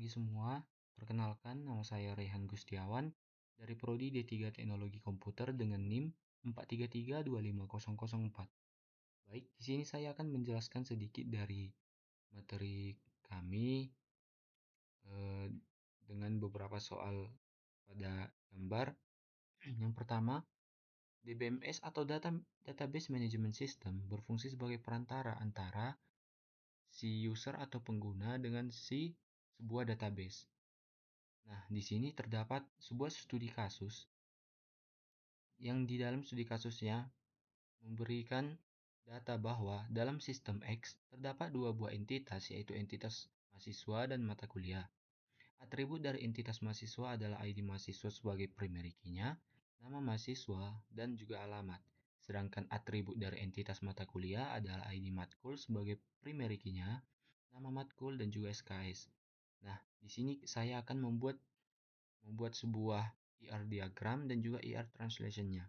Pagi semua, perkenalkan nama saya Rehan Gustiawan dari Prodi D3 Teknologi Komputer dengan NIM 433250004. Baik, di sini saya akan menjelaskan sedikit dari materi kami eh, dengan beberapa soal pada gambar. Yang pertama, DBMS atau Database Management System berfungsi sebagai perantara antara si user atau pengguna dengan si sebuah database. Nah, di sini terdapat sebuah studi kasus yang di dalam studi kasusnya memberikan data bahwa dalam sistem X terdapat dua buah entitas, yaitu entitas mahasiswa dan mata kuliah. Atribut dari entitas mahasiswa adalah ID mahasiswa sebagai primary key-nya, nama mahasiswa, dan juga alamat. Sedangkan atribut dari entitas mata kuliah adalah ID matkul sebagai primary key-nya, nama matkul, dan juga SKS. Nah, di sini saya akan membuat sebuah ER diagram dan juga ER translation-nya.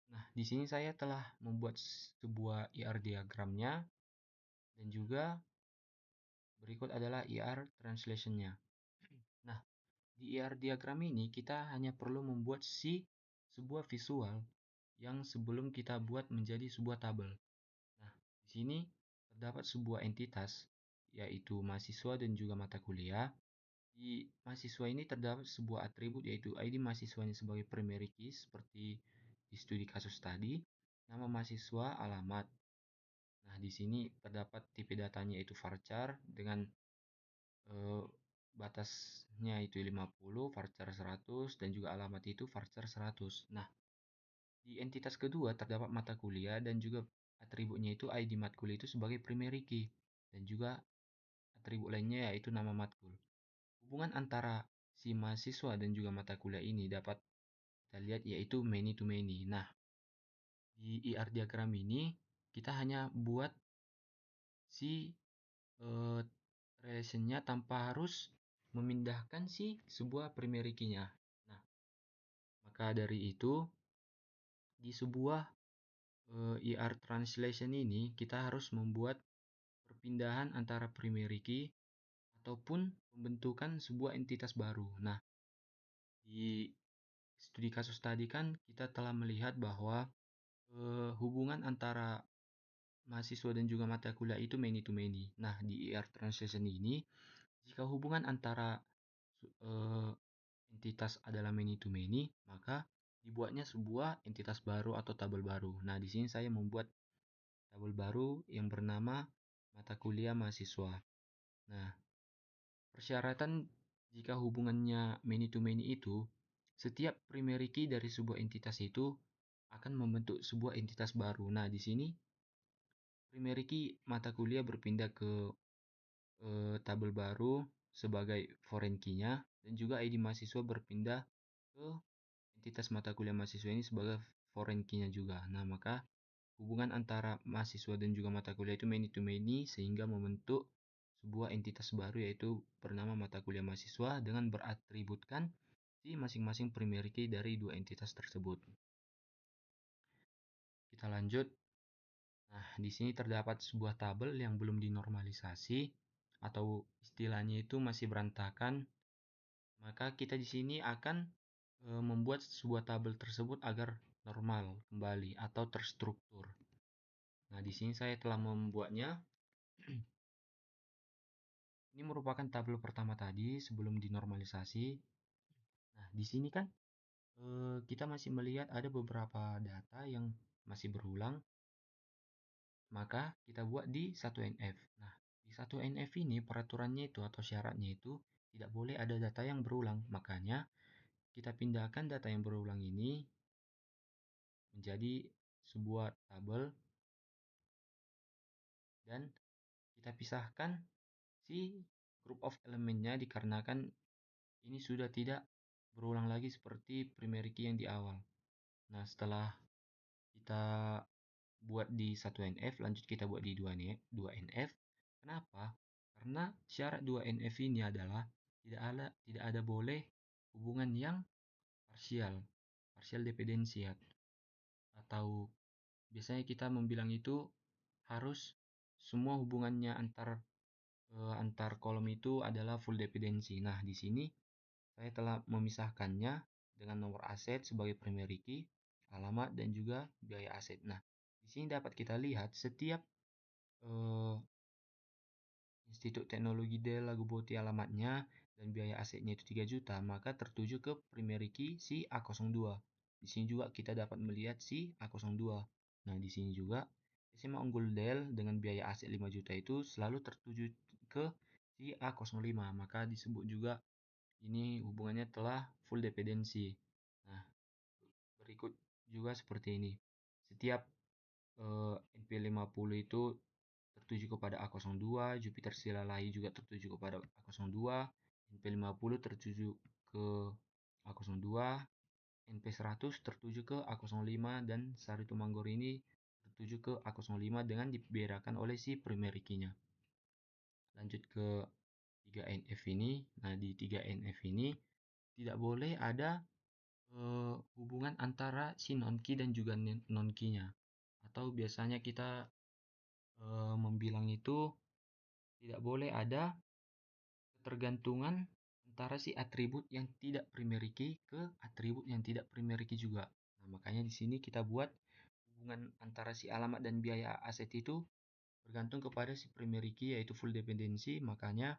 Nah, di sini saya telah membuat sebuah ER diagramnya dan juga berikut adalah ER translation-nya. Nah, di ER diagram ini kita hanya perlu membuat sebuah visual yang sebelum kita buat menjadi sebuah tabel. Nah, di sini terdapat sebuah entitas yaitu mahasiswa dan juga mata kuliah. Di mahasiswa ini terdapat sebuah atribut yaitu ID mahasiswanya sebagai primary key seperti di studi kasus tadi, nama mahasiswa, alamat. Nah, di sini terdapat tipe datanya yaitu varchar dengan batasnya itu 50, varchar 100, dan juga alamat itu varchar 100. Nah, di entitas kedua terdapat mata kuliah dan juga atributnya itu ID matkul itu sebagai primary key dan juga atribut lainnya yaitu nama matkul. Hubungan antara si mahasiswa dan juga mata kuliah ini dapat kita lihat yaitu many to many. Nah, di ER diagram ini kita hanya buat si relationnya tanpa harus memindahkan si sebuah primary key-nya. Nah, maka dari itu di sebuah ER translation ini kita harus membuat perpindahan antara primary key ataupun pembentukan sebuah entitas baru. Nah, di studi kasus tadi kan kita telah melihat bahwa hubungan antara mahasiswa dan juga mata kuliah itu many to many. Nah, di ER translation ini, jika hubungan antara entitas adalah many to many, maka dibuatnya sebuah entitas baru atau tabel baru. Nah, di sini saya membuat tabel baru yang bernama mata kuliah mahasiswa. Nah, persyaratan jika hubungannya many to many itu, setiap primary key dari sebuah entitas itu akan membentuk sebuah entitas baru. Nah, di sini primary key mata kuliah berpindah ke tabel baru sebagai foreign key-nya dan juga ID mahasiswa berpindah ke entitas mata kuliah mahasiswa ini sebagai foreign key-nya juga. Nah, maka hubungan antara mahasiswa dan juga mata kuliah itu many to many sehingga membentuk sebuah entitas baru yaitu bernama mata kuliah mahasiswa dengan beratributkan si masing-masing primary key dari dua entitas tersebut. Kita lanjut. Nah, di sini terdapat sebuah tabel yang belum dinormalisasi atau istilahnya itu masih berantakan. Maka kita di sini akan membuat sebuah tabel tersebut agar normal kembali atau terstruktur. Nah, di sini saya telah membuatnya. Ini merupakan tabel pertama tadi sebelum dinormalisasi. Nah, di sini kan kita masih melihat ada beberapa data yang masih berulang. Maka kita buat di 1NF. Nah, di 1NF ini peraturannya itu atau syaratnya itu tidak boleh ada data yang berulang. Makanya kita pindahkan data yang berulang ini menjadi sebuah tabel dan kita pisahkan si group of elemennya dikarenakan ini sudah tidak berulang lagi seperti primary key yang di awal. Nah, setelah kita buat di 1NF, lanjut kita buat di 2NF. Kenapa? Karena syarat 2NF ini adalah tidak ada boleh hubungan yang partial dependency atau biasanya kita membilang itu harus semua hubungannya antar kolom itu adalah full dependency. Nah, di sini saya telah memisahkannya dengan nomor aset sebagai primary key, alamat, dan juga biaya aset. Nah, di sini dapat kita lihat setiap eh, Institut Teknologi Dell Lagu Boti alamatnya dan biaya asetnya itu 3 juta, maka tertuju ke primary key si A02. Di sini juga kita dapat melihat si A02. Nah, di sini juga SMA Unggul Dell dengan biaya aset 5 juta itu selalu tertuju ke si A05, maka disebut juga ini hubungannya telah full dependency. Nah, berikut juga seperti ini. Setiap NP50 itu tertuju kepada A02, Jupiter Silalahi juga tertuju kepada A02, NP50 tertuju ke A02, NP100 tertuju ke A05, dan Sari Tumanggor ini tertuju ke A05 dengan dibedakan oleh si primary key-nya. Lanjut ke 3NF ini. Nah, di 3NF ini tidak boleh ada hubungan antara si non-key dan juga non-key-nya. Atau biasanya kita membilang itu tidak boleh ada ketergantungan antara si atribut yang tidak primary key ke atribut yang tidak primary key juga. Nah, makanya di sini kita buat hubungan antara si alamat dan biaya aset itu bergantung kepada si primary key yaitu full dependency, makanya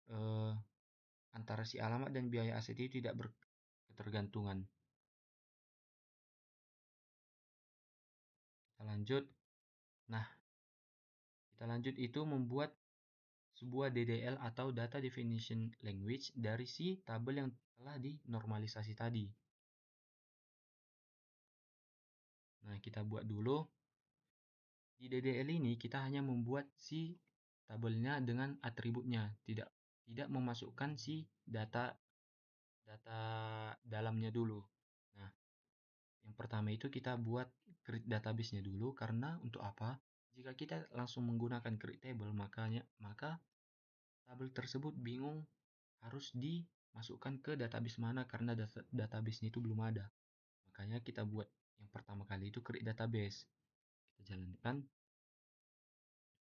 eh, antara si alamat dan biaya aset itu tidak berketergantungan. Kita lanjut. Nah, kita lanjut itu membuat sebuah DDL atau Data Definition Language dari si tabel yang telah dinormalisasi tadi. Nah, kita buat dulu. Di DDL ini kita hanya membuat si tabelnya dengan atributnya, tidak memasukkan si data data dalamnya dulu. Nah, yang pertama itu kita buat create database-nya dulu, karena untuk apa? Jika kita langsung menggunakan create table, maka tabel tersebut bingung harus dimasukkan ke database mana karena database-nya itu belum ada. Makanya kita buat yang pertama kali itu create database. Kita jalankan.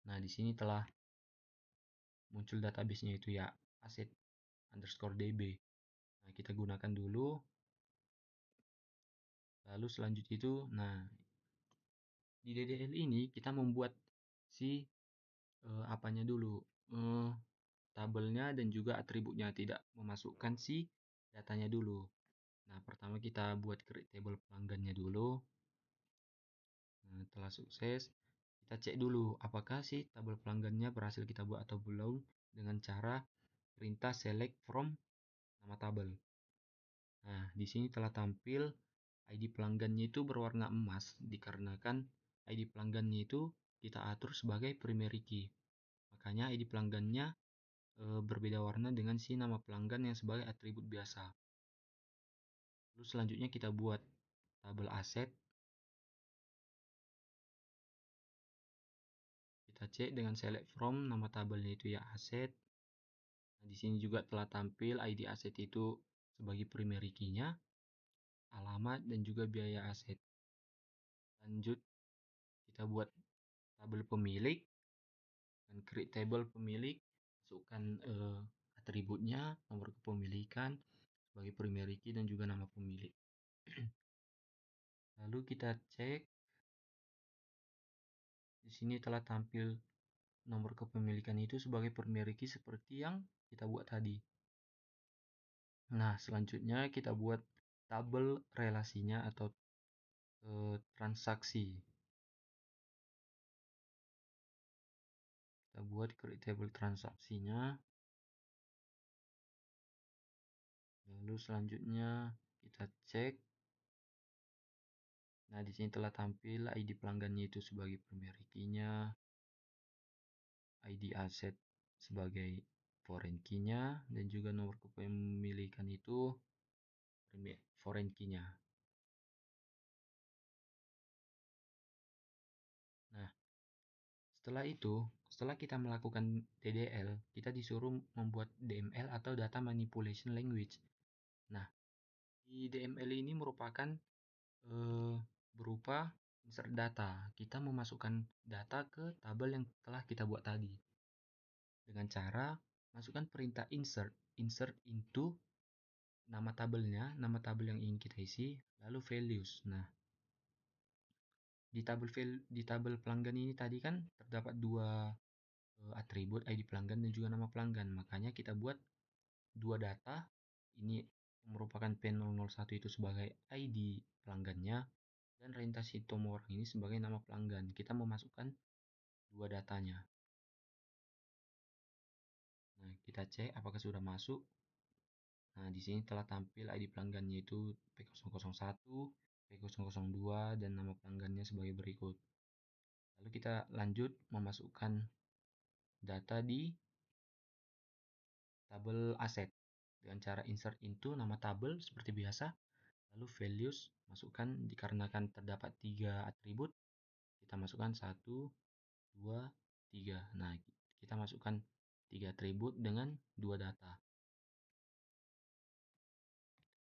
Nah, di sini telah muncul database-nya itu ya aset underscore db. Nah, kita gunakan dulu. Lalu selanjutnya itu, nah di DDL ini kita membuat si apanya dulu, tabelnya dan juga atributnya, tidak memasukkan si datanya dulu. Nah, pertama kita buat create table pelanggannya dulu. Nah, setelah sukses, kita cek dulu apakah si tabel pelanggannya berhasil kita buat atau belum dengan cara perintah select from nama tabel. Nah, di sini telah tampil ID pelanggannya itu berwarna emas dikarenakan ID pelanggannya itu kita atur sebagai primary key. Makanya ID pelanggannya berbeda warna dengan si nama pelanggan yang sebagai atribut biasa. Lalu selanjutnya kita buat tabel aset. Kita cek dengan select from nama tabelnya itu ya aset. Nah, di sini juga telah tampil ID aset itu sebagai primary key-nya, alamat, dan juga biaya aset. Lanjut, kita buat tabel pemilik dan create table pemilik, masukkan atributnya, nomor kepemilikan sebagai primary key dan juga nama pemilik. Lalu kita cek, di sini telah tampil nomor kepemilikan itu sebagai primary key seperti yang kita buat tadi. Nah, selanjutnya kita buat tabel relasinya atau transaksi. Kita buat create table transaksinya. Lalu selanjutnya kita cek. Nah, di sini telah tampil ID pelanggannya itu sebagai primary key-nya, ID aset sebagai foreign key-nya, dan juga nomor kepemilikan itu foreign key-nya. Nah, setelah kita melakukan DDL, kita disuruh membuat DML atau Data Manipulation Language. Nah, di DML ini merupakan berupa Insert data, kita memasukkan data ke tabel yang telah kita buat tadi. Dengan cara masukkan perintah insert into nama tabelnya, nama tabel yang ingin kita isi, lalu values. Nah, di tabel pelanggan ini tadi kan terdapat dua atribut ID pelanggan dan juga nama pelanggan. Makanya kita buat dua data. Ini merupakan P001 itu sebagai ID pelanggannya dan Renta Sitomorang ini sebagai nama pelanggan. Kita memasukkan dua datanya. Nah, kita cek apakah sudah masuk. Nah, di sini telah tampil ID pelanggannya itu P001, P002, dan nama pelanggannya sebagai berikut. Lalu kita lanjut memasukkan data di tabel aset dengan cara insert into nama tabel seperti biasa. Lalu values masukkan dikarenakan terdapat 3 atribut, kita masukkan 1, 2, 3. Nah, kita masukkan 3 atribut dengan 2 data.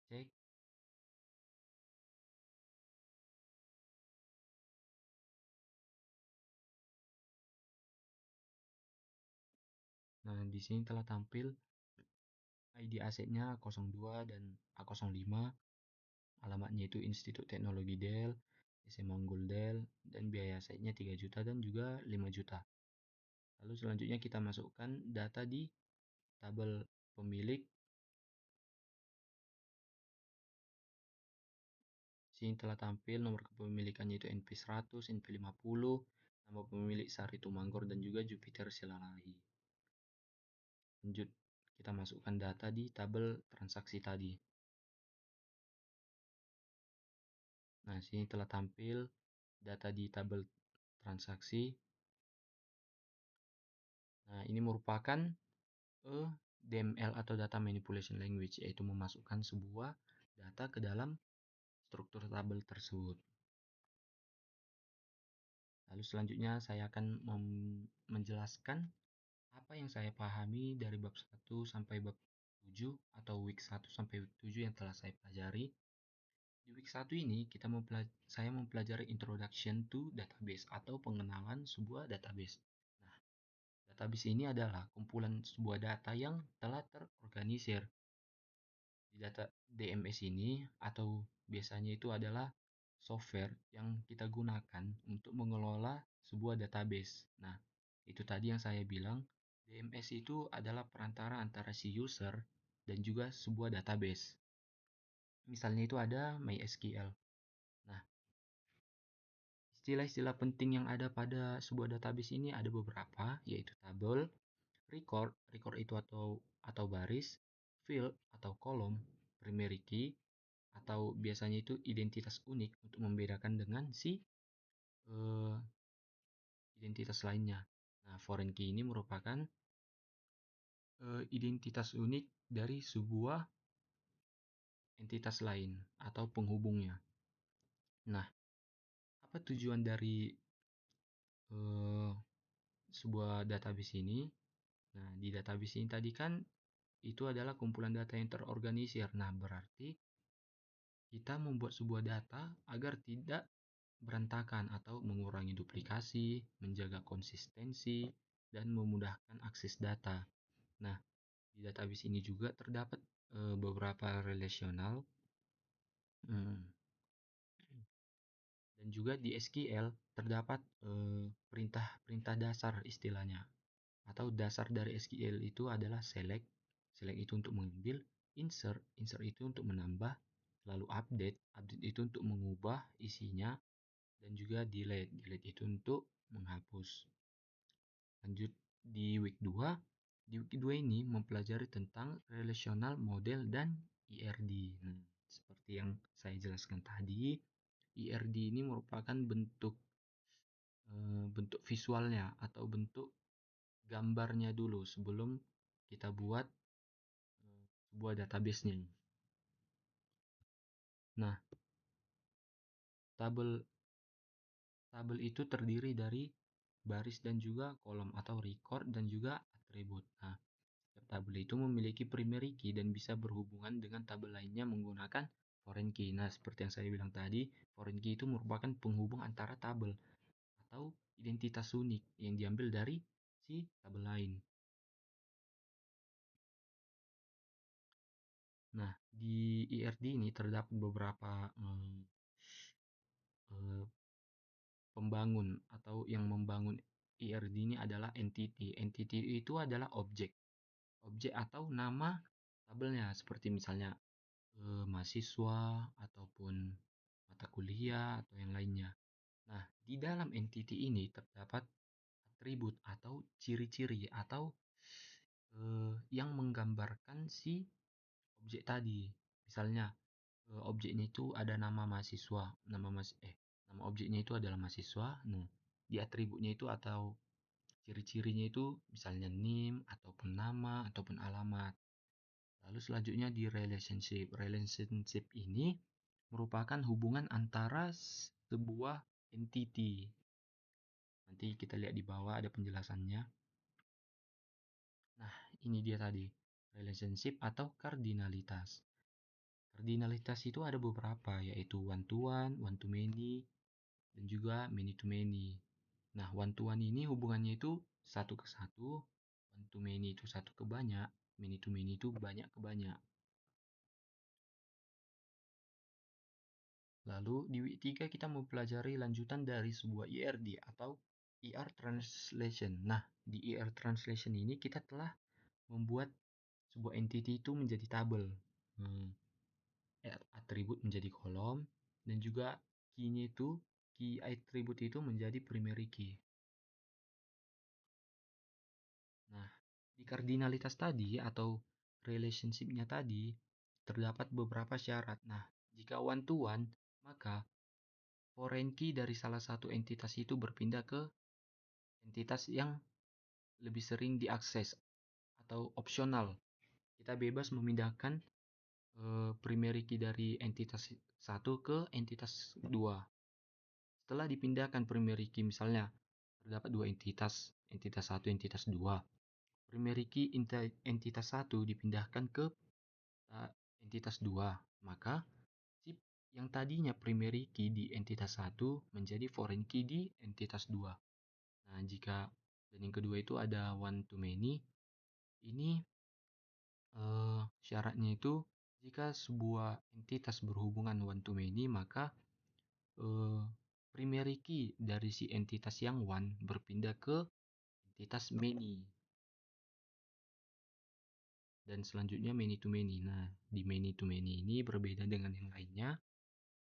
Cek. Nah, di sini telah tampil ID asetnya 02 dan A05. Alamatnya itu Institut Teknologi Del, SMA Unggul Del, dan biaya asetnya 3 juta dan juga 5 juta. Lalu selanjutnya kita masukkan data di tabel pemilik. Sini telah tampil nomor kepemilikannya itu NP100, NP50, nama pemilik Sari Tumanggor dan juga Jupiter Silalahi. Lanjut, kita masukkan data di tabel transaksi tadi. Nah, sini telah tampil data di tabel transaksi. Nah, ini merupakan DML atau Data Manipulation Language, yaitu memasukkan sebuah data ke dalam struktur tabel tersebut. Lalu selanjutnya saya akan menjelaskan apa yang saya pahami dari bab 1 sampai bab 7 atau week 1 sampai week 7 yang telah saya pelajari. Di week 1 ini saya mempelajari Introduction to Database atau pengenalan sebuah database. Nah, database ini adalah kumpulan sebuah data yang telah terorganisir. Di data DMS ini atau biasanya itu adalah software yang kita gunakan untuk mengelola sebuah database. Nah, itu tadi yang saya bilang, DMS itu adalah perantara antara si user dan juga sebuah database. Misalnya itu ada MySQL. Nah, istilah-istilah penting yang ada pada sebuah database ini ada beberapa, yaitu tabel, record itu atau baris, field atau kolom, primary key, atau biasanya itu identitas unik untuk membedakan dengan si identitas lainnya. Nah, foreign key ini merupakan identitas unik dari sebuah entitas lain atau penghubungnya. Nah, apa tujuan dari sebuah database ini? Nah, di database ini tadi kan itu adalah kumpulan data yang terorganisir. Nah, berarti kita membuat sebuah data agar tidak berantakan atau mengurangi duplikasi, menjaga konsistensi, dan memudahkan akses data. Nah, di database ini juga terdapat beberapa relasional dan juga di SQL terdapat perintah-perintah dasar istilahnya. Atau dasar dari SQL itu adalah select. Select itu untuk mengambil, insert itu untuk menambah, lalu update itu untuk mengubah isinya, dan juga delete itu untuk menghapus. Lanjut di week 2. Di week 2 ini mempelajari tentang relational model dan IRD. Nah, seperti yang saya jelaskan tadi, IRD ini merupakan bentuk visualnya atau bentuk gambarnya dulu sebelum kita buat sebuah database-nya. Nah, tabel itu terdiri dari baris dan juga kolom atau record dan juga atribut. Nah, tabel itu memiliki primary key dan bisa berhubungan dengan tabel lainnya menggunakan foreign key. Nah, seperti yang saya bilang tadi, foreign key itu merupakan penghubung antara tabel atau identitas unik yang diambil dari si tabel lain. Nah, di IRD ini terdapat beberapa eh, pembangun atau yang membangun IRD ini adalah entity. Entity itu adalah objek. Objek atau nama tabelnya, seperti misalnya mahasiswa ataupun mata kuliah atau yang lainnya. Nah, di dalam entity ini terdapat atribut atau ciri-ciri atau yang menggambarkan si objek tadi. Misalnya objeknya itu ada nama mahasiswa, nama objeknya itu adalah mahasiswa. Nah, di atributnya itu atau ciri-cirinya itu misalnya NIM ataupun nama ataupun alamat. Lalu selanjutnya di relationship. Relationship ini merupakan hubungan antara sebuah entity. Nanti kita lihat di bawah ada penjelasannya. Nah, ini dia tadi, relationship atau kardinalitas. Kardinalitas itu ada beberapa, yaitu one to one, one to many, dan juga many to many. Nah, one to one ini hubungannya itu satu ke satu, one to many itu satu ke banyak, many to many itu banyak ke banyak. Lalu di week 3 kita mempelajari lanjutan dari sebuah IRD atau ER Translation. Nah, di ER Translation ini kita telah membuat sebuah entity itu menjadi tabel. Atribut menjadi kolom, dan juga key-nya itu, key atribut itu menjadi primary key. Nah, di kardinalitas tadi atau relationship-nya tadi terdapat beberapa syarat. Nah, jika one to one, maka foreign key dari salah satu entitas itu berpindah ke entitas yang lebih sering diakses atau opsional. Kita bebas memindahkan primary key dari entitas satu ke entitas 2. Setelah dipindahkan primary key, misalnya terdapat dua entitas, entitas 1, entitas 2. Primary key entitas 1 dipindahkan ke entitas 2, maka chip yang tadinya primary key di entitas 1 menjadi foreign key di entitas 2. Nah, jika dan yang kedua itu ada one to many, ini syaratnya itu jika sebuah entitas berhubungan one to many, maka primary key dari si entitas yang one berpindah ke entitas many. Dan selanjutnya many to many. Nah, di many to many ini berbeda dengan yang lainnya.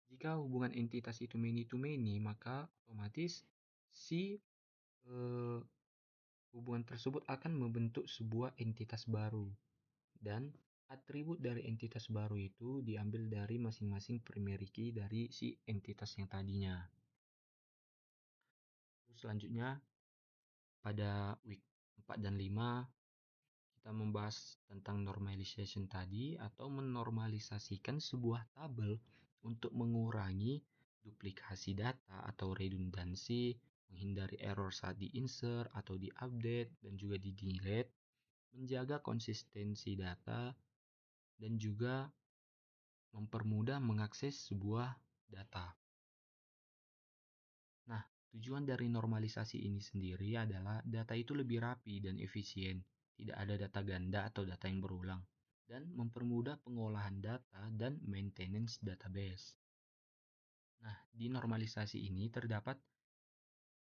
Jika hubungan entitas itu many to many, maka otomatis si hubungan tersebut akan membentuk sebuah entitas baru. Dan atribut dari entitas baru itu diambil dari masing-masing primary key dari si entitas yang tadinya. Terus selanjutnya pada week 4 dan 5 kita membahas tentang normalization tadi atau menormalisasikan sebuah tabel untuk mengurangi duplikasi data atau redundansi, menghindari error saat di-insert atau di-update dan juga di-delete, menjaga konsistensi data, dan juga mempermudah mengakses sebuah data. Nah, tujuan dari normalisasi ini sendiri adalah data itu lebih rapi dan efisien, tidak ada data ganda atau data yang berulang, dan mempermudah pengolahan data dan maintenance database. Nah, di normalisasi ini terdapat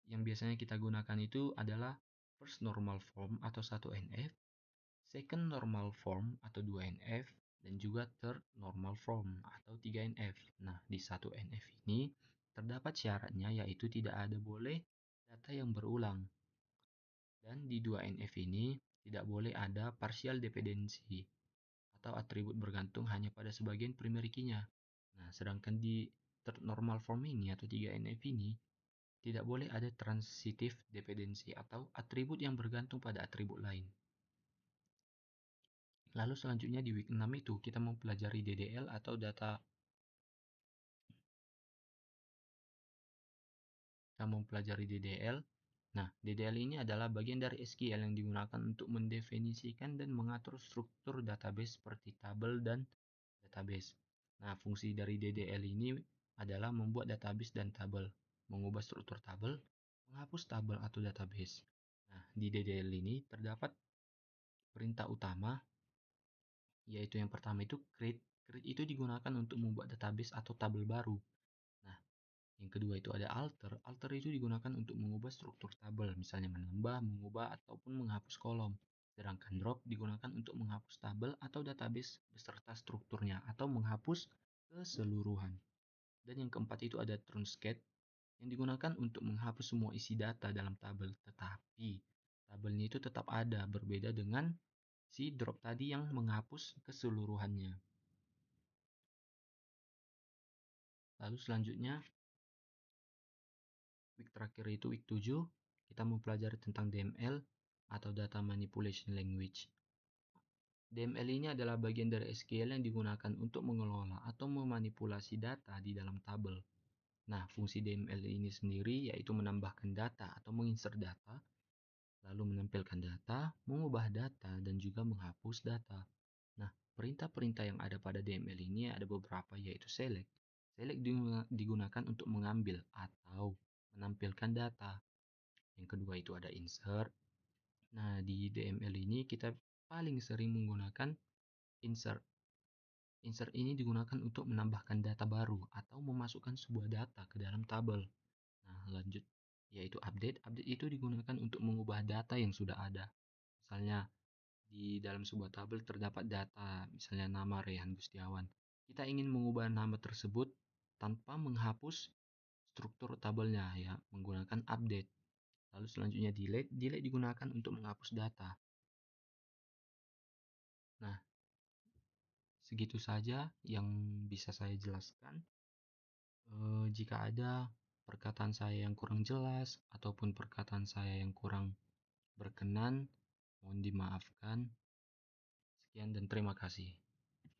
yang biasanya kita gunakan itu adalah first normal form atau 1NF, second normal form atau 2NF, dan juga third normal form atau 3NF. Nah, di 1NF ini terdapat syaratnya yaitu tidak ada boleh data yang berulang. Dan di 2NF ini tidak boleh ada partial dependency atau atribut bergantung hanya pada sebagian primary key-nya. Nah, sedangkan di third normal form ini atau 3NF ini tidak boleh ada transitive dependency atau atribut yang bergantung pada atribut lain. Lalu selanjutnya di week 6 itu kita mempelajari DDL atau data kita mempelajari DDL. Nah, DDL ini adalah bagian dari SQL yang digunakan untuk mendefinisikan dan mengatur struktur database seperti tabel dan database. Nah, fungsi dari DDL ini adalah membuat database dan tabel, mengubah struktur tabel, menghapus tabel atau database. Nah, di DDL ini terdapat perintah utama, yaitu yang pertama itu create. Create itu digunakan untuk membuat database atau tabel baru. Nah, yang kedua itu ada alter. Alter itu digunakan untuk mengubah struktur tabel, misalnya menambah, mengubah, ataupun menghapus kolom. Sedangkan drop digunakan untuk menghapus tabel atau database beserta strukturnya, atau menghapus keseluruhan. Dan yang keempat itu ada truncate, yang digunakan untuk menghapus semua isi data dalam tabel, tetapi tabelnya itu tetap ada, berbeda dengan si drop tadi yang menghapus keseluruhannya. Lalu selanjutnya, week terakhir itu week 7, kita mempelajari tentang DML atau Data Manipulation Language. DML ini adalah bagian dari SQL yang digunakan untuk mengelola atau memanipulasi data di dalam tabel. Nah, fungsi DML ini sendiri yaitu menambahkan data atau menginsert data, lalu menampilkan data, mengubah data, dan juga menghapus data. Nah, perintah-perintah yang ada pada DML ini ada beberapa, yaitu select. Select digunakan untuk mengambil atau menampilkan data. Yang kedua itu ada insert. Nah, di DML ini kita paling sering menggunakan insert. Insert ini digunakan untuk menambahkan data baru atau memasukkan sebuah data ke dalam tabel. Nah, lanjut, yaitu update. Update itu digunakan untuk mengubah data yang sudah ada. Misalnya, di dalam sebuah tabel terdapat data, misalnya nama Rehan Gustiawan. Kita ingin mengubah nama tersebut tanpa menghapus struktur tabelnya, ya, menggunakan update. Lalu selanjutnya delete. Delete digunakan untuk menghapus data. Nah, segitu saja yang bisa saya jelaskan. Jika ada perkataan saya yang kurang jelas ataupun perkataan saya yang kurang berkenan, mohon dimaafkan. Sekian dan terima kasih.